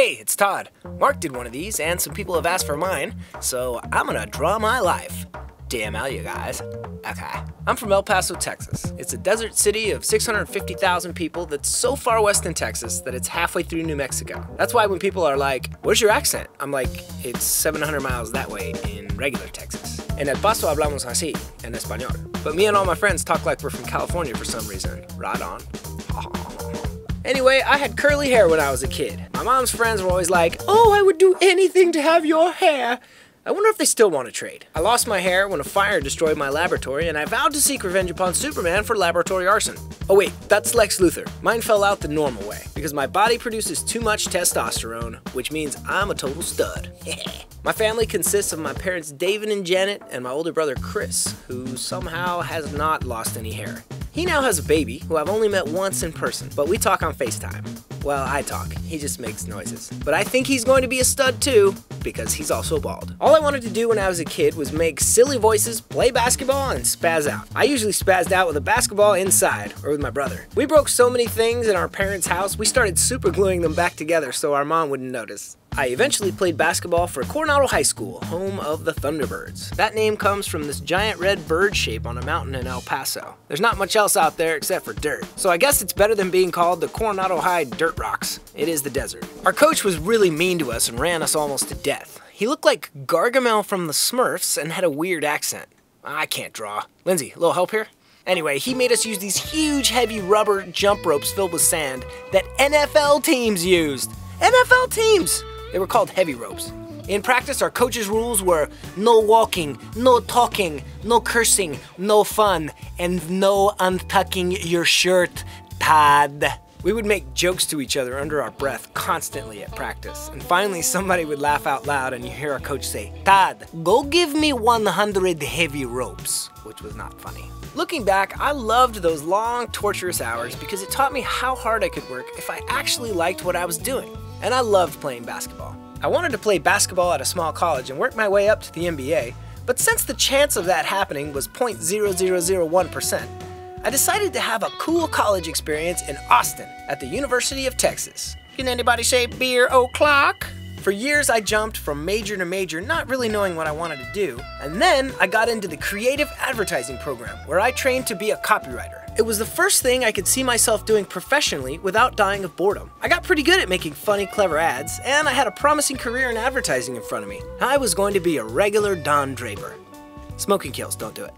Hey, it's Todd. Mark did one of these, and some people have asked for mine, so I'm gonna draw my life. DML, you guys. Okay. I'm from El Paso, Texas. It's a desert city of 650,000 people that's so far west in Texas that it's halfway through New Mexico. That's why when people are like, "Where's your accent?" I'm like, it's 700 miles that way in regular Texas. En El Paso hablamos así, en español. But me and all my friends talk like we're from California for some reason. Right on. Anyway, I had curly hair when I was a kid. My mom's friends were always like, "Oh, I would do anything to have your hair." I wonder if they still want to trade. I lost my hair when a fire destroyed my laboratory, and I vowed to seek revenge upon Superman for laboratory arson. Oh wait, that's Lex Luthor. Mine fell out the normal way, because my body produces too much testosterone, which means I'm a total stud. My family consists of my parents David and Janet, and my older brother Chris, who somehow has not lost any hair. He now has a baby, who I've only met once in person, but we talk on FaceTime. Well, I talk, he just makes noises. But I think he's going to be a stud too, because he's also bald. All I wanted to do when I was a kid was make silly voices, play basketball, and spaz out. I usually spazzed out with a basketball inside, or with my brother. We broke so many things in our parents' house, we started super gluing them back together so our mom wouldn't notice. I eventually played basketball for Coronado High School, home of the Thunderbirds. That name comes from this giant red bird shape on a mountain in El Paso. There's not much else out there except for dirt. So I guess it's better than being called the Coronado High Dirt Rocks. It is the desert. Our coach was really mean to us and ran us almost to death. He looked like Gargamel from the Smurfs and had a weird accent. I can't draw. Lindsay, a little help here? Anyway, he made us use these huge heavy rubber jump ropes filled with sand that NFL teams used. NFL teams! They were called heavy ropes. In practice, our coach's rules were no walking, no talking, no cursing, no fun, and no untucking your shirt, Todd. We would make jokes to each other under our breath constantly at practice. And finally, somebody would laugh out loud and you hear our coach say, "Todd, go give me 100 heavy ropes," which was not funny. Looking back, I loved those long, torturous hours because it taught me how hard I could work if I actually liked what I was doing. And I loved playing basketball. I wanted to play basketball at a small college and work my way up to the NBA, but since the chance of that happening was 0.0001%, I decided to have a cool college experience in Austin at the University of Texas. Can anybody say beer o'clock? For years I jumped from major to major, not really knowing what I wanted to do, and then I got into the creative advertising program where I trained to be a copywriter. It was the first thing I could see myself doing professionally without dying of boredom. I got pretty good at making funny, clever ads, and I had a promising career in advertising in front of me. I was going to be a regular Don Draper. Smoking kills, don't do it.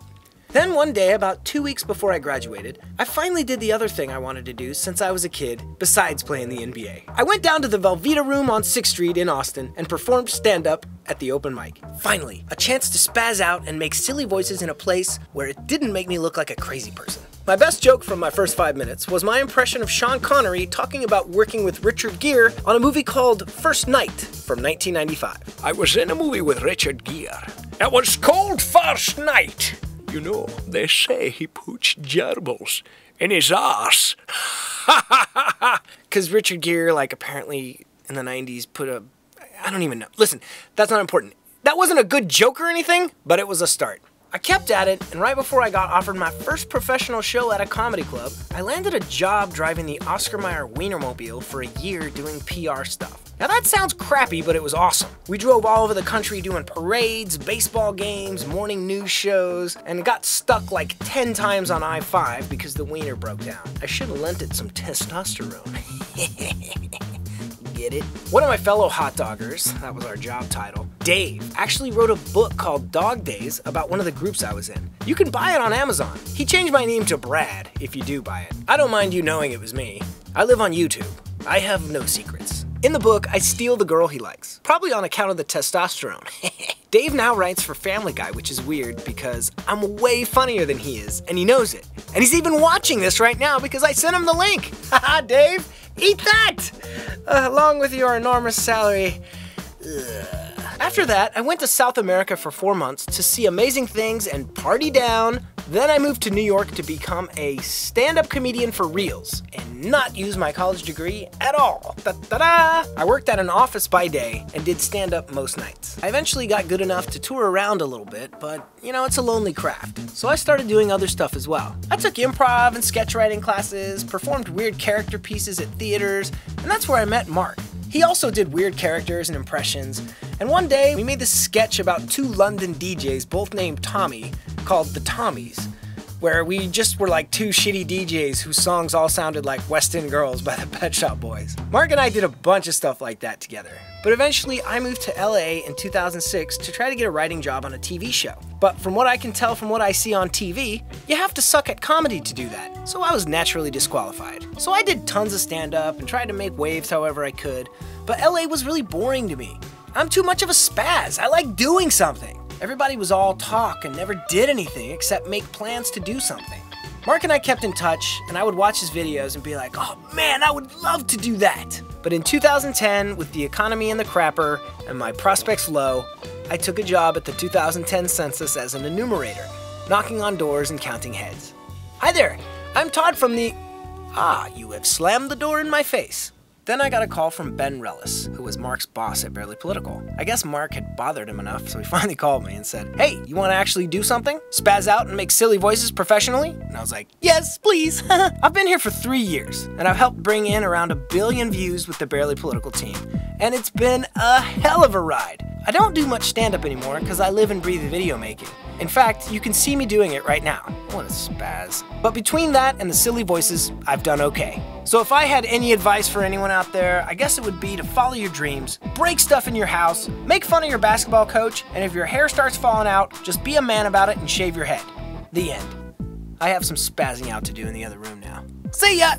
Then one day, about 2 weeks before I graduated, I finally did the other thing I wanted to do since I was a kid, besides playing the NBA. I went down to the Velveeta Room on 6th Street in Austin and performed stand-up at the open mic. Finally, a chance to spaz out and make silly voices in a place where it didn't make me look like a crazy person. My best joke from my first 5 minutes was my impression of Sean Connery talking about working with Richard Gere on a movie called First Night from 1995. I was in a movie with Richard Gere. It was called First Night. You know, they say he puts gerbils in his arse. Because Richard Gere, like, apparently in the 90s put a... I don't even know. Listen, that's not important. That wasn't a good joke or anything, but it was a start. I kept at it, and right before I got offered my first professional show at a comedy club, I landed a job driving the Oscar Mayer Wienermobile for a year doing PR stuff. Now that sounds crappy, but it was awesome. We drove all over the country doing parades, baseball games, morning news shows, and got stuck like 10 times on I-5 because the wiener broke down. I should have lent it some testosterone. Get it? One of my fellow hot doggers, that was our job title, Dave, actually wrote a book called Dog Days about one of the groups I was in. You can buy it on Amazon. He changed my name to Brad if you do buy it. I don't mind you knowing it was me. I live on YouTube. I have no secrets. In the book, I steal the girl he likes, probably on account of the testosterone. Dave now writes for Family Guy, which is weird because I'm way funnier than he is, and he knows it. And he's even watching this right now because I sent him the link. Haha, Dave, eat that! Along with your enormous salary. Ugh. After that, I went to South America for 4 months to see amazing things and party down. Then I moved to New York to become a stand-up comedian for reals and not use my college degree at all. Ta-da! I worked at an office by day and did stand-up most nights. I eventually got good enough to tour around a little bit, but you know, it's a lonely craft. So I started doing other stuff as well. I took improv and sketch writing classes, performed weird character pieces at theaters, and that's where I met Mark. He also did weird characters and impressions, and one day we made this sketch about two London DJs, both named Tommy, called The Tommies, where we just were like two shitty DJs whose songs all sounded like West End Girls by the Pet Shop Boys. Mark and I did a bunch of stuff like that together, but eventually I moved to LA in 2006 to try to get a writing job on a TV show. But from what I can tell from what I see on TV, you have to suck at comedy to do that, so I was naturally disqualified. So I did tons of stand-up and tried to make waves however I could, but LA was really boring to me. I'm too much of a spaz. I like doing something. Everybody was all talk and never did anything except make plans to do something. Mark and I kept in touch, and I would watch his videos and be like, oh man, I would love to do that. But in 2010, with the economy in the crapper and my prospects low, I took a job at the 2010 census as an enumerator, knocking on doors and counting heads. Hi there, I'm Todd from the... Ah, you have slammed the door in my face. Then I got a call from Ben Rellis, who was Mark's boss at Barely Political. I guess Mark had bothered him enough, so he finally called me and said, hey, you want to actually do something? Spaz out and make silly voices professionally? And I was like, yes, please. I've been here for 3 years, and I've helped bring in around 1 billion views with the Barely Political team. And it's been a hell of a ride. I don't do much stand-up anymore because I live and breathe video making. In fact, you can see me doing it right now. What a spaz. But between that and the silly voices, I've done okay. So if I had any advice for anyone out there, I guess it would be to follow your dreams, break stuff in your house, make fun of your basketball coach, and if your hair starts falling out, just be a man about it and shave your head. The end. I have some spazzing out to do in the other room now. See ya!